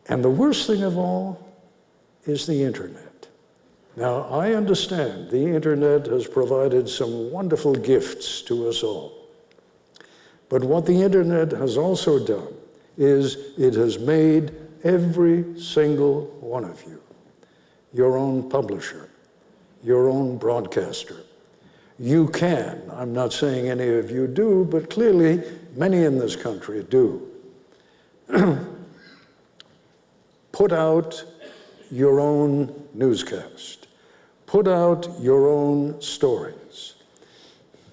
And the worst thing of all is the internet. Now, I understand the internet has provided some wonderful gifts to us all. But what the internet has also done is it has made every single one of you your own publisher, your own broadcaster. You can, I'm not saying any of you do, but clearly many in this country do, put out your own newscast, put out your own stories.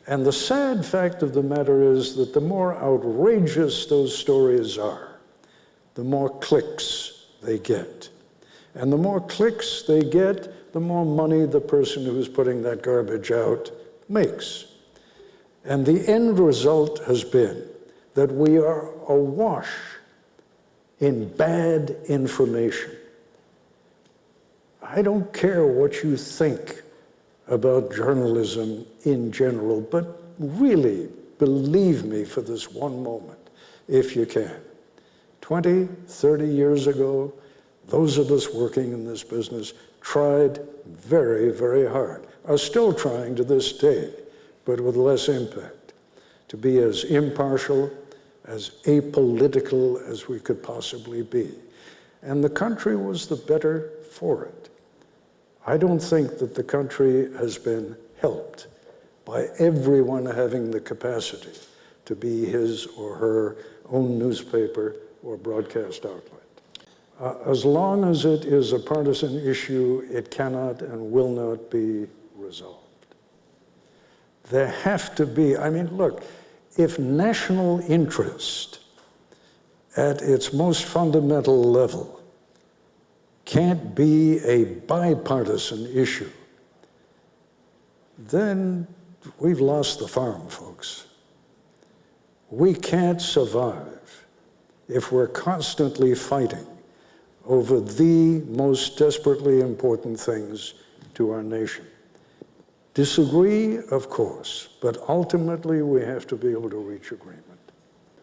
And the sad fact of the matter is that the more outrageous those stories are, the more clicks they get. And the more clicks they get, the more money the person who's putting that garbage out makes. And the end result has been that we are awash in bad information. I don't care what you think about journalism in general, but really believe me for this one moment, if you can. 20, 30 years ago, those of us working in this business tried very, very hard, are still trying to this day, but with less impact, to be as impartial, as apolitical as we could possibly be. And the country was the better for it. I don't think that the country has been helped by everyone having the capacity to be his or her own newspaper or broadcast outlet. As long as it is a partisan issue, it cannot and will not be resolved. There have to be, I mean, look, if national interest at its most fundamental level can't be a bipartisan issue, then we've lost the farm, folks. We can't survive if we're constantly fighting over the most desperately important things to our nation. Disagree, of course, but ultimately we have to be able to reach agreement.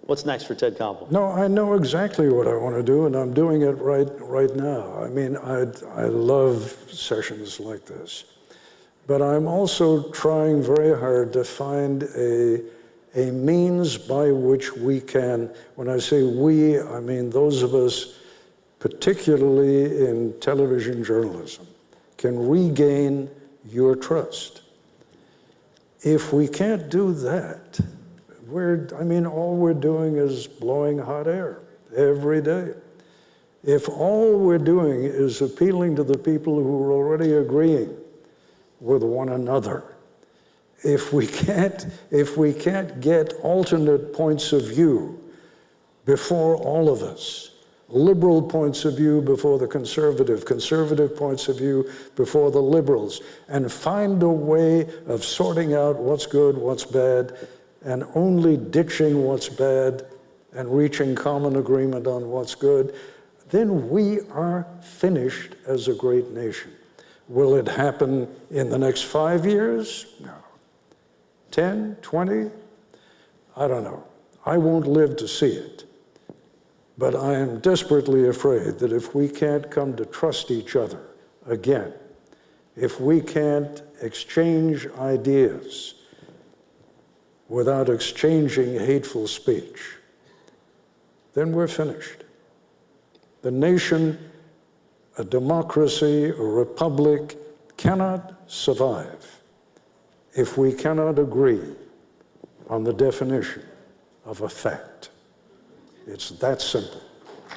What's next for Ted Koppel? No, I know exactly what I want to do, and I'm doing it right now. I mean, I love sessions like this, but I'm also trying very hard to find a means by which we can, when I say we, I mean those of us, particularly in television journalism, can regain your trust. If we can't do that, all we're doing is blowing hot air every day. If all we're doing is appealing to the people who are already agreeing with one another, if we can't get alternate points of view before all of us, liberal points of view before the conservative points of view before the liberals, and find a way of sorting out what's good, what's bad, and only ditching what's bad and reaching common agreement on what's good, then we are finished as a great nation. Will it happen in the next 5 years? No. 10, 20? I don't know. I won't live to see it. But I am desperately afraid that if we can't come to trust each other again, if we can't exchange ideas without exchanging hateful speech, then we're finished. The nation, a democracy, a republic, cannot survive if we cannot agree on the definition of a fact. It's that simple.